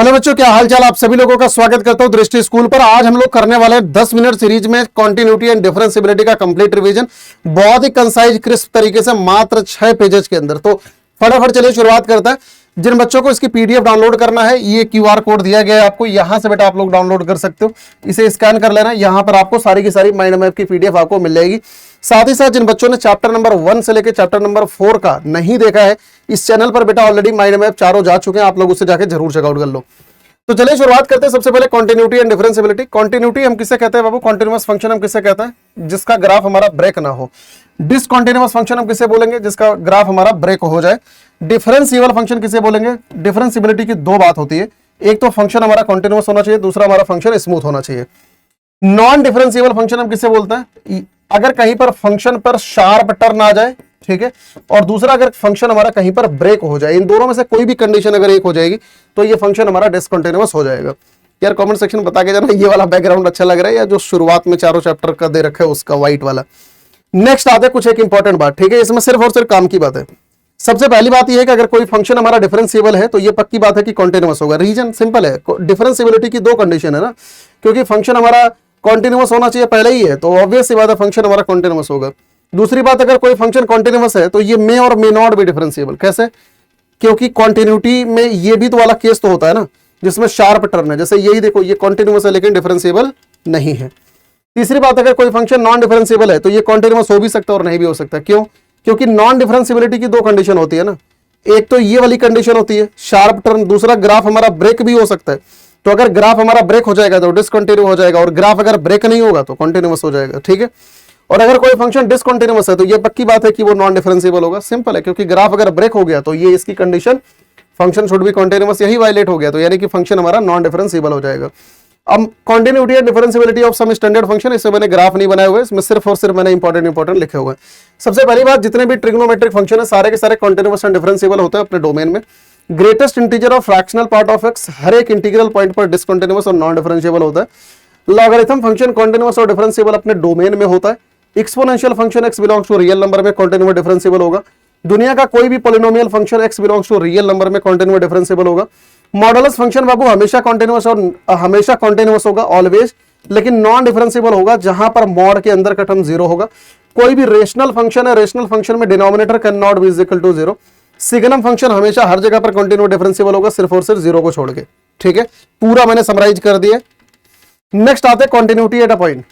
Hello बच्चों, क्या हाल चाल। आप सभी लोगों का स्वागत करता हूं दृष्टि स्कूल पर। आज हम लोग करने वाले हैं 10 मिनट सीरीज में कॉन्टिन्यूटी एंड डिफरेंशियबिलिटी का कंप्लीट रिवीजन, बहुत ही कंसाइज क्रिस्प तरीके से, मात्र 6 पेजेस के अंदर। तो फटाफट चलिए शुरुआत करते हैं। जिन बच्चों को इसकी पीडीएफ डाउनलोड करना है, ये क्यूआर कोड दिया गया है आपको, यहां से बेटा आप लोग डाउनलोड कर सकते हो। इसे स्कैन कर लेना, यहां पर आपको सारी की सारी माइंड मैप की पीडीएफ आपको मिल जाएगी। साथ ही साथ जिन बच्चों ने चैप्टर नंबर 1 से लेकर चैप्टर नंबर 4 का नहीं देखा है, इस चैनल पर बेटा ऑलरेडी माइंड मैप चारों जा चुके हैं, आप लोग उससे जाकर जरूर चेकआउट कर लो। तो चलिए शुरुआत करते हैं। सबसे पहले कॉन्टिन्यूटी एंड डिफरेंशियबिलिटी। कॉन्टिन्यूटी हम किसे कहते हैं बाबू? कॉन्टिन्यूअस फंक्शन हम किसे कहते हैं? जिसका ग्राफ हमारा ब्रेक ना हो। डिसकॉन्टिन्यूअस फंक्शन हम किसे बोलेंगे? जिसका ग्राफ हमारा ब्रेक हो जाए। डिफरेंशिएबल फंक्शन किसे बोलेंगे? डिफरेंशियबिलिटी की दो बात होती है, एक तो फंक्शन हमारा कॉन्टिन्यूअस होना चाहिए, दूसरा हमारा फंक्शन स्मूथ होना चाहिए। नॉन डिफरेंशिएबल फंक्शन हम किसे बोलते हैं? अगर कहीं पर फंक्शन पर शार्प टर्न आ जाए, ठीक है, और दूसरा अगर फंक्शन हमारा कहीं पर ब्रेक हो जाए, इन दोनों में से कोई भी कंडीशन अगर एक हो जाएगी तो ये फंक्शन हमारा डिसकंटिन्यूअस हो जाएगा। यार कमेंट सेक्शन में बता के जाना ये वाला बैकग्राउंड अच्छा लग रहा है या जो शुरुआत में चारों चैप्टर का दे रखा है उसका व्हाइट वाला। नेक्स्ट आते हैं कुछ एक इंपॉर्टेंट बात, ठीक है, इसमें सिर्फ और सिर्फ काम की बात है। सबसे पहली बात यह है कि अगर कोई फंक्शन हमारा डिफरेंशिएबल है तो ये पक्की बात है कि कॉन्टिन्यूअस होगा। रीजन सिंपल है, डिफरेंशिएबिलिटी की दो कंडीशन है ना, क्योंकि फंक्शन हमारा कॉन्टिन्यूअस होना चाहिए पहले ही है, तो ऑब्वियस सी बात है फंक्शन हमारा कॉन्टिन्यूअस होगा। दूसरी बात, अगर कोई फंक्शन कॉन्टिन्यूअस है तो ये मे और मे नॉट भी डिफरेंशिएबल। कैसे? क्योंकि कॉन्टिन्यूटी में ये भी तो वाला केस तो होता है ना जिसमें शार्प टर्न है, जैसे यही देखो ये कॉन्टिन्यूअस है लेकिन डिफरेंशिएबल नहीं है। तीसरी बात, अगर कोई फंक्शन नॉन डिफरेंशिएबल है तो ये कॉन्टिन्यूअस हो भी सकता है और नहीं भी हो सकता। क्यों? क्योंकि नॉन डिफरेंशिएबिलिटी की दो कंडीशन होती है ना, एक तो ये वाली कंडीशन होती है शार्प टर्न, दूसरा ग्राफ हमारा ब्रेक भी हो सकता है। तो अगर ग्राफ हमारा ब्रेक हो जाएगा तो डिसकंटिन्यू हो जाएगा, और ग्राफ अगर ब्रेक नहीं होगा तो कॉन्टिन्यूअस हो जाएगा, ठीक है। और अगर कोई फंक्शन डिसकंटिन्यूअस है तो ये पक्की बात है कि वो नॉन डिफरेंशिएबल होगा। सिंपल है, क्योंकि ग्राफ अगर ब्रेक हो गया तो ये इसकी condition function should be continuous, यही वायलेट हो गया, तो यानी कि फंक्शन हमारा नॉन डिफरेंशिएबल हो जाएगा। अब continuity and differentiability of some standard function, इसमें मैंने ग्राफ नहीं बनाए हुए, इसमें सिर्फ और सिर्फ मैंने इंपॉर्टेंट लिखे हुए हैं। सबसे पहली बात, जितने भी ट्रिग्नोमेट्रिक फंक्शन है सारे के सारे कॉन्टिन्यूअस एंड डिफरेंशिएबल होते हैं अपने डोमेन में। ग्रेटेस्ट इंटीजर और फ्रैक्शनल पार्ट ऑफ एक्स हर एक इंटीग्रल पॉइंट पर डिसकंटिन्यूअस और नॉन डिफरेंशिएबल होता है। लॉगरिथम फंक्शन कॉन्टिन्यूअस और डिफरेंशिएबल अपने डोमेन में होता है। Exponential function x belongs to real number में कॉन्टिन्यूअस डिफरेंशिएबल होगा। दुनिया का कोई भी polynomial function x belongs to real number में कॉन्टिन्यूअस डिफरेंशिएबल होगा। मॉडुलस फंक्शन बाबू हमेशा कॉन्टिन्यूअस होगा ऑलवेज, लेकिन नॉन डिफरेंशिएबल होगा जहां पर मॉड के अंदर का टर्म 0 होगा। कोई भी रेशनल फंक्शन है, रेशनल फंक्शन में denominator can not be equal to 0। Signum function हमेशा हर जगह पर कॉन्टिन्यूअस डिफरेंशिएबल होगा, सिर्फ और सिर्फ 0 को छोड़ के, ठीक है। पूरा मैंने समराइज कर दिया। नेक्स्ट आते हैं कॉन्टिन्यूटी एट अ पॉइंट।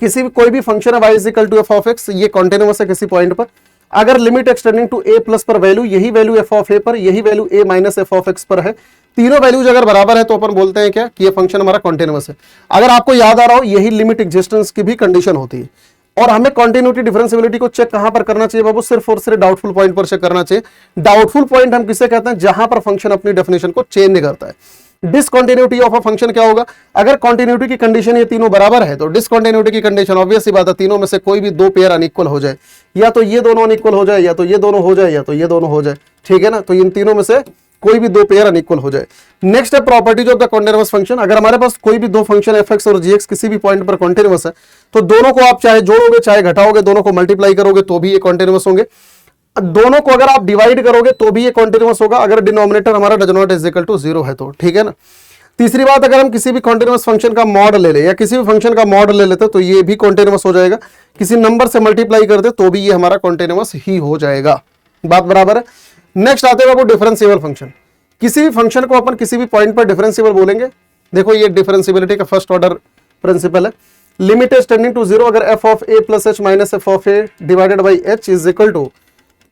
किसी भी कोई भी फंक्शन है y is equal to f of x, ये कॉन्टिन्यूअस है किसी पॉइंट पर। अगर limit extending to a plus पर वैल्यू, यही वैल्यू एफ ऑफ ए पर, यही value a minus f of x पर है, तीनों वैल्यूज अगर बराबर है तो अपन बोलते हैं क्या कि ये फंक्शन हमारा कॉन्टिन्यूअस है। अगर आपको याद आ रहा हो, यही लिमिट एग्जिस्टेंस की भी कंडीशन होती है। और हमें कॉन्टिन्यूटी डिफरेंशियबिलिटी को चेक कहां पर करना चाहिए बाबू? सिर्फ और सिर्फ डाउटफुल पॉइंट पर चेक करना चाहिए। डाउटफुल पॉइंट हम किसे कहते हैं? जहां पर फंक्शन अपनी डेफिनेशन को चेंज नहीं करता है। डिसकंटिन्यूटी ऑफ अ फंक्शन क्या होगा? अगर कंटिन्यूटी की कंडीशन ये तीनों बराबर है तो डिसकंटिन्यूटी की कंडीशन ऑब्वियस सी बात है, तीनों में से कोई भी दो पेयर अनइक्वल हो जाए, या तो ये दोनों अनइक्वल हो जाए, या तो ये दोनों हो जाए, या तो ये दोनों हो जाए, ठीक है ना। तो इन तीनों में से कोई भी दो पेयर अनइक्वल हो जाए। नेक्स्ट है properties of the continuous function. अगर हमारे पास कोई भी दो फंक्शन एफ एक्स और जी एक्स किसी भी पॉइंट पर कॉन्टिन्यूअस है तो दोनों को आप चाहे जोड़ोगे चाहे घटाओगे, दोनों को मल्टीप्लाई करोगे तो भी ये कॉन्टिन्यूअस होंगे। दोनों को अगर आप डिवाइड करोगे तो भी ये कॉन्टिन्यूअस होगा, अगर डिनोमिनेटर हमारा does not is equal to 0 है तो, ठीक है ना। तीसरी बात, अगर हम किसी भी कॉन्टिन्यूअस फंक्शन का मॉड ले ले या किसी भी फंक्शन का मॉड ले लेते तो ये भी कॉन्टिन्यूअस हो जाएगा। किसी नंबर से मल्टीप्लाई कर दे तो भी ये हमारा कॉन्टिन्यूअस ही हो जाएगा। बात बराबर है। नेक्स्ट आते हैं बाबू डिफरेंशिएबल फंक्शन। किसी भी फंक्शन को अपन किसी भी पॉइंट पर डिफरेंशिएबल बोलेंगे। देखो ये डिफरेंशिएबिलिटी का फर्स्ट ऑर्डर प्रिंसिपल है। लिमिट इज टेंडिंग टू 0 अगर f of a plus h minus f of a divided by h is equal to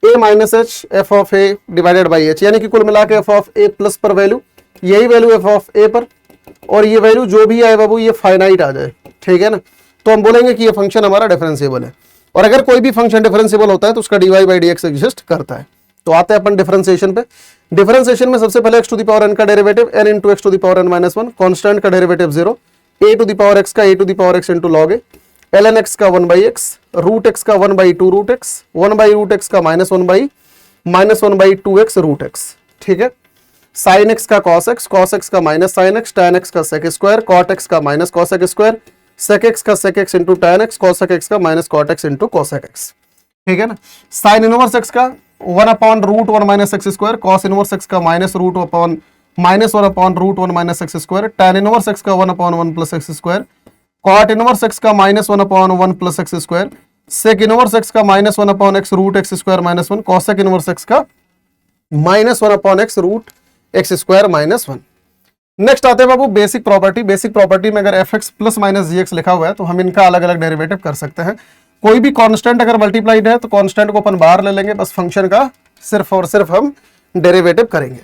a minus h f of a divided by h, यानी कि कुल मिला के f of a plus पर value, यही value f of a पर, और ये वैल्यू जो भी आए बाबू ये फाइनाइट आ जाए, ठीक है ना। तो हम बोलेंगे कि ये फंक्शन हमारा डिफरेंशिएबल है। और अगर कोई भी फंक्शन डिफरेंशिएबल होता है तो उसका dy बाई dx एग्जिस्ट करता है। तो आते हैं अपन डिफरेंशिएशन पे। डिफरेंशिएशन में सबसे पहले x to the power n का derivative n into x to the power n minus 1, constant का derivative 0, a to the power x का a to the power x into log a, ln x का 1 by x, root x का 1 by 2 root x, 1 by root x का -1 by 2x root x, ठीक है। Sine x का cos x का minus sine x, tan x का sec square, cot x का minus cosec square, sec x का sec x into tan x, cosec x का minus cot x into cosec x, ठीक है ना। Sine inverse x का 1 upon root 1 minus x square, cos inverse x का minus root upon -1/√1 minus x square, tan inverse x का 1/1 plus x square, cot inverse x का -1/1 plus x square, sec inverse x का -1/x root x square -1, cosec inverse x का -1/x root x square -1। Next आते हैं बाबू basic property. Basic property में अगर f x plus minus g x लिखा हुआ है तो हम इनका अलग अलग डेरिवेटिव कर सकते हैं। कोई भी कांस्टेंट अगर मल्टीप्लाइड है तो कांस्टेंट को अपन बाहर ले लेंगे, बस फंक्शन का सिर्फ और सिर्फ हम डेरिवेटिव करेंगे।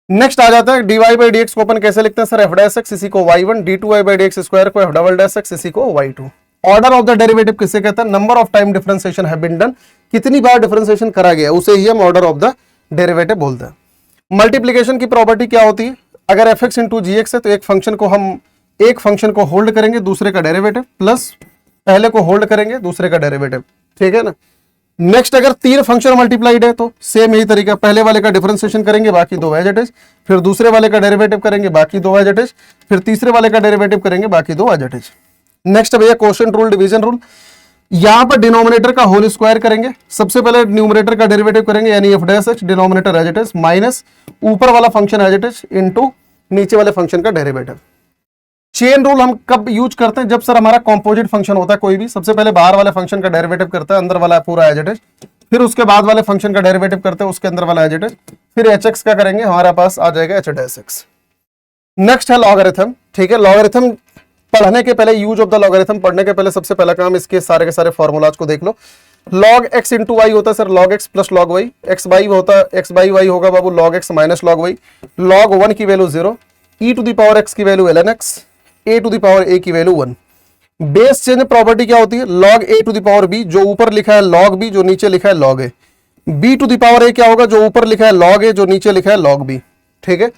नेक्स्ट आ जाता है डीवाई बाई डी एक्स को अपन कैसे लिखते हैं सर, एफ डैश एक्स इसी को y1, d2y by D x square को एफ डबल डैश एक्स इसी को y2। Order of the derivative किसे कहते हैं, number of time differentiation have been done, कितनी बार डिफरेंशिएशन करा गया उसे ही हम ऑर्डर ऑफ द डेरिवेटिव बोलते हैं। मल्टीप्लीकेशन की प्रॉपर्टी क्या होती है, अगर एफ एक्स इंटू जी एक्स है तो एक फंक्शन को होल्ड करेंगे दूसरे का डेरिवेटिव, प्लस पहले को होल्ड करेंगे दूसरे का डेरिवेटिव, ठीक है ना। नेक्स्ट अगर तीन फंक्शन मल्टीप्लाइड है तो सेम यही तरीका, पहले वाले का डिफरेंशिएशन करेंगे बाकी दो एज इट इज, फिर दूसरे वाले का डेरिवेटिव करेंगे बाकी दो एज इट इज, फिर तीसरे वाले का डेरिवेटिव करेंगे बाकी दो एज इट इज। नेक्स्ट भैया क्वोशिएंट रूल, डिवीजन रूल, यहां पर डिनोमिनेटर का होल स्क्वायर करेंगे, सबसे पहले न्यूमरेटर का डेरिवेटिव करेंगे यानी f dash x, denominator as it is, minus ऊपर वाला function as it is into नीचे वाले फंक्शन का डेरिवेटिव। चेन रूल हम कब यूज करते हैं, जब सर हमारा कॉम्पोजिट फंक्शन होता है कोई भी, सबसे पहले बाहर वाले फंक्शन का डेरिवेटिव करता है, अंदर वाला पूरा एज इट इज, फिर उसके बाद वाले फंक्शन का डेरिवेटिव करते हैं उसके अंदर वाला एज इट इज, फिर एच एक्स का करेंगे, हमारे पास आ जाएगा एच डैश एक्स। नेक्स्ट है लॉगरिथम, ठीक है। लॉगरिथम पढ़ने के पहले, यूज ऑफ द लॉगरिथम पढ़ने के पहले सबसे पहला काम इसके सारे के सारे फॉर्मूलाज को देख लो। log x इंटू वाई होता है sir log x plus log y, x by होता है x बाई y होगा बाबू log x minus log y, log 1 की value 0, e to the power x की value ln x, a to the power a की value 1। Base change property क्या होती है, log a to the power b, जो ऊपर लिखा है log b, जो नीचे लिखा है log a, b to the power a क्या होगा, जो ऊपर लिखा है log a, जो नीचे लिखा है log b, ठीक है।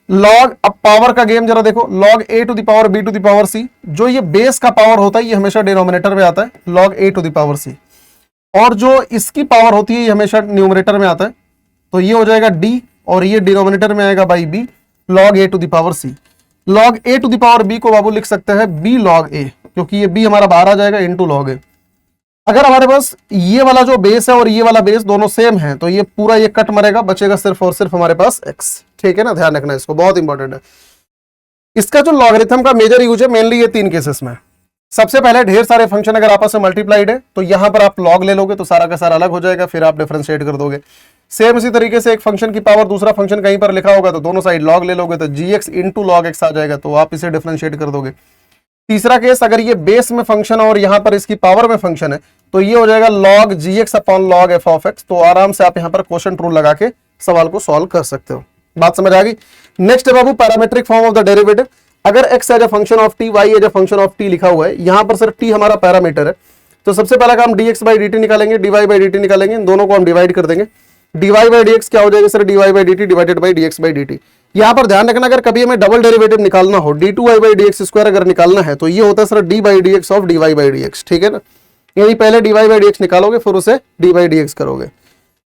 log, अब पावर का गेम जरा देखो, log a to the power b to the power c, जो ये बेस का पावर होता है ये हमेशा डिनोमिनेटर में आता है log a to the power c, और जो इसकी पावर होती है ये हमेशा न्यूमरेटर में आता है, तो ये हो जाएगा d और ये डिनोमिनेटर में आएगा by b, log a to the power c। log a to the power b को बाबू लिख सकते हैं b log a, क्योंकि ये b हमारा बाहर आ जाएगा इनटू log a। अगर हमारे पास ये वाला जो बेस है और ये वाला बेस दोनों सेम है तो ये पूरा ये कट मरेगा, बचेगा सिर्फ और सिर्फ हमारे पास x, ठीक है ना, ध्यान रखना इसको, बहुत इंपॉर्टेंट है। इसका जो लॉगरिथम का मेजर यूज है मेनली ये तीन केसेस में। सबसे पहले ढेर सारे फंक्शन अगर आपस में मल्टीप्लाइड है तो यहां पर आप लॉग ले लोगे तो सारा का सारा अलग हो जाएगा, फिर आप डिफरेंशिएट कर दोगे। सेम इसी तरीके से एक फंक्शन की पावर दूसरा फंक्शन कहीं पर लिखा होगा तो दोनों साइड लॉग ले लोगे तो gx इंटू लॉग एक्स आ जाएगा, तो आप इसे डिफरेंशिएट कर दोगे। तीसरा केस, अगर ये बेस में फंक्शन है और यहां पर इसकी पावर में फंक्शन है तो ये हो जाएगा log gx upon log f of x, तो आराम से आप यहां पर क्वोशिएंट रूल लगा के सवाल को सॉल्व कर सकते हो। बात समझ आ गई। नेक्स्ट है बाबू parametric form of the derivative. अगर x as a function of t, y as a function of t लिखा हुआ है, यहां पर सर t हमारा पैरामीटर है, तो सबसे पहला काम dx बाई dt निकालेंगे, dy बाई dt निकालेंगे, इन दोनों को हम डिवाइड कर देंगे। dy बाई dx क्या हो जाएगा sir, dy by dt divided by dx by dt। यहां पर ध्यान रखना अगर कभी हमें डबल डेरिवेटिव निकालना हो, d2y बाई dx स्क्वायर अगर निकालना है तो ये होता है sir d by dx of dy by dx, ठीक है ना। यही पहले dy बाई dx निकालोगे फिर उसे d बाई dx करोगे।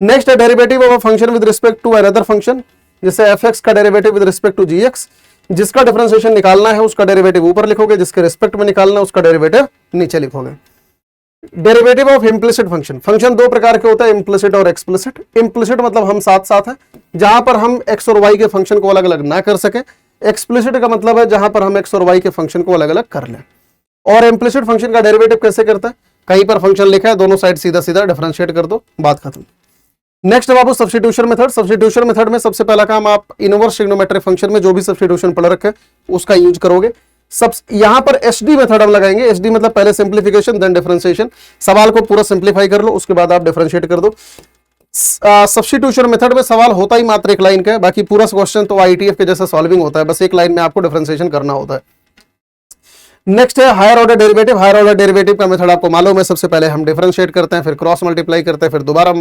नेक्स्ट है derivative of a function with respect to another function, जैसे fx का derivative with respect to gx, जिसका डिफरेंशिएशन निकालना है उसका डेरिवेटिव ऊपर लिखोगे, जिसके रिस्पेक्ट में निकालना है उसका डेरिवेटिव नीचे लिखोगे। Derivative of implicit function, function दो प्रकार के होता है, इम्प्लिसिट और एक्सप्लिसिट। इम्प्लिसिट मतलब हम साथ साथ हैं, जहां पर हम x और y के फंक्शन को अलग अलग ना कर सके। एक्सप्लिसिट का मतलब है जहां पर हम x और y के फंक्शन को अलग अलग कर लें। और इम्प्लिसिट फंक्शन का डेरिवेटिव कैसे करता है, कहीं पर फंक्शन लिखा है दोनों साइड सीधा सीधा डिफरेंशिएट कर दो, बात खत्म। नेक्स्ट है बाबू सब्स्टिट्यूशन मेथड। सब्स्टिट्यूशन मेथड में सबसे पहला काम आप इनवर्स ट्रिग्नोमेट्रिक फंक्शन में जो भी सब्स्टिट्यूशन पढ़ रखे उसका यूज करोगे। सब यहां पर एचडी मेथड हम लगाएंगे। एचडी मतलब पहले सिंप्लीफिकेशन देन डिफरेंशिएशन, सवाल को पूरा सिंप्लीफाई कर लो उसके बाद आप डिफरेंशिएट कर दो। सब्स्टिट्यूशन मेथड में सवाल होता ही मात्र एक लाइन का है, बाकी पूरा क्वेश्चन तो आईटीएफ के जैसा सॉल्विंग होता है, बस एक लाइन में आपको डिफरेंशिएशन करना होता है। नेक्स्ट है higher order derivative. Higher order derivative का मेथड आपको मालूम है, सबसे पहले हम डिफरेंशिएट करते हैं, फिर क्रॉस मल्टीप्लाई करते हैं, फिर दोबारा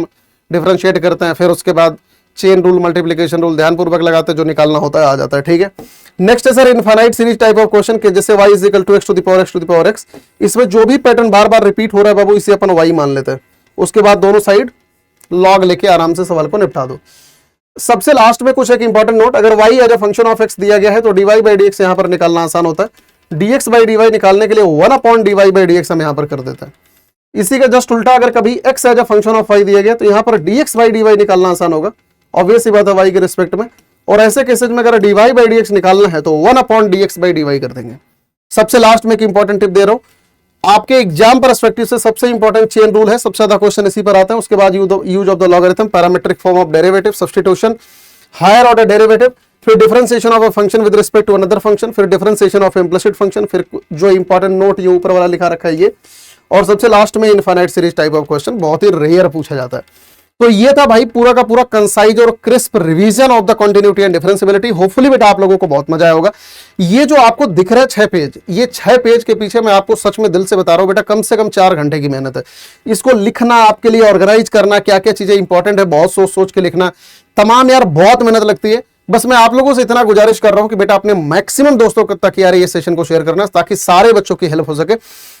डिफरेंशिएट करते हैं, फिर उसके बाद चेन रूल मल्टीप्लिकेशन रूल ध्यानपूर्वक लगाते हैं, जो निकालना होता है आ जाता है, ठीक है। नेक्स्ट है sir infinite series type of question के, जैसे y is equal to x to the power x to the power x। इसमें जो भी पैटर्न बार बार रिपीट हो रहा है बाबू इसे अपन y मान लेते हैं, उसके बाद दोनों साइड लॉग लेके आराम से सवाल को निपटा दो। सबसे लास्ट में कुछ एक इंपॉर्टेंट नोट, अगर y as a function of x दिया गया है तो dy बाई dx यहां पर निकालना आसान होता है। dx बाई dy निकालने के लिए 1 अपॉन dy बाई dx हम यहां पर कर देते हैं। इसी का जस्ट उल्टा, अगर कभी x as a function of y दिया गया तो यहां पर dx बाई dy निकालना आसान होगा, ऑब्वियस सी बात है y के रिस्पेक्ट में। और ऐसे केसेज में अगर dy बाई dx निकालना है तो 1/dx बाई dy कर देंगे। सबसे लास्ट में एक इंपॉर्टेंट टिप दे रहा हूं, आपके एग्जाम परस्पेक्टिव से सबसे इंपॉर्टेंट चेन रूल है, सबसे ज्यादा क्वेश्चन इसी पर आता है। उसके बाद use of the logarithm, parametric form of derivative, substitution, higher order derivative, फिर differentiation of a function with respect to another function, फिर डिफरेंशिएशन ऑफ इम्प्लिसिट फंक्शन, फिर जो इंपॉर्टेंट नोट ये ऊपर वाला लिखा रखा है ये, और सबसे लास्ट में infinite series type of question, बहुत ही रेयर पूछा जाता है। तो ये था भाई पूरा का पूरा कंसाइज और crisp revision of the continuity and differentiability. Hopefully बेटा आप लोगों को बहुत मजा आया होगा। ये जो आपको दिख रहा है 6 पेज, ये 6 पेज के पीछे मैं आपको सच में दिल से बता रहा हूं बेटा, कम से कम 4 घंटे की मेहनत है। इसको लिखना, आपके लिए ऑर्गेनाइज करना, क्या क्या चीजें इंपॉर्टेंट है, बहुत सोच सोच के लिखना, तमाम यार बहुत मेहनत लगती है। बस मैं आप लोगों से इतना गुजारिश कर रहा हूं कि बेटा अपने मैक्सिमम दोस्तों तक यार ये सेशन को शेयर करना, ताकि सारे बच्चों की हेल्प हो सके।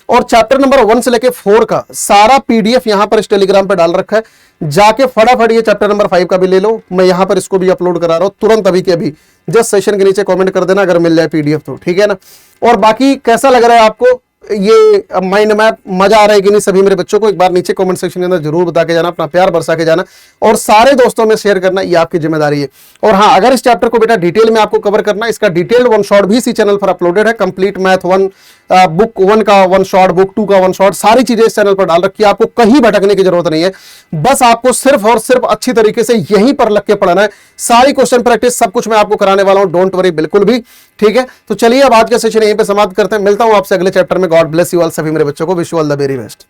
और चैप्टर नंबर 1 से लेके 4 का सारा पीडीएफ यहां पर इस टेलीग्राम पे डाल रखा है, जाके फटाफट ये चैप्टर नंबर 5 का भी ले लो। मैं यहां पर इसको भी अपलोड करा रहा हूं तुरंत, अभी के अभी। जस्ट सेशन के नीचे कमेंट कर देना अगर मिल जाए पीडीएफ तो, ठीक है ना। और बाकी कैसा लग रहा है आपको ये माइंड मैप, मजा आ रहा है कि नहीं सभी मेरे बच्चों को, एक बार नीचे कमेंट सेक्शन के अंदर जरूर बता के जाना, अपना प्यार बरसा के जाना और सारे दोस्तों में शेयर करना, ये आपकी जिम्मेदारी है। और हाँ, अगर इस चैप्टर को बेटा डिटेल में आपको कवर करना है, इसका डिटेल्ड वन शॉट भी इसी चैनल पर अपलोडेड है। कंप्लीट मैथ 1 बुक 1 का वन शॉट, बुक 2 का वन शॉट, सारी चीजें इस चैनल पर डाल रखी है। आपको कहीं भटकने की जरूरत नहीं है, बस आपको सिर्फ और सिर्फ अच्छी तरीके से यहीं पर लग के पढ़ना है। सारी क्वेश्चन प्रैक्टिस सब कुछ मैं आपको कराने वाला हूं, डोंट वरी बिल्कुल भी, ठीक है। तो चलिए अब आज का सेशन यहीं पे समाप्त करते हैं, मिलता हूं आपसे अगले चैप्टर में। गॉड ब्लेस यू ऑल, सभी मेरे बच्चों को, wish you all the very best.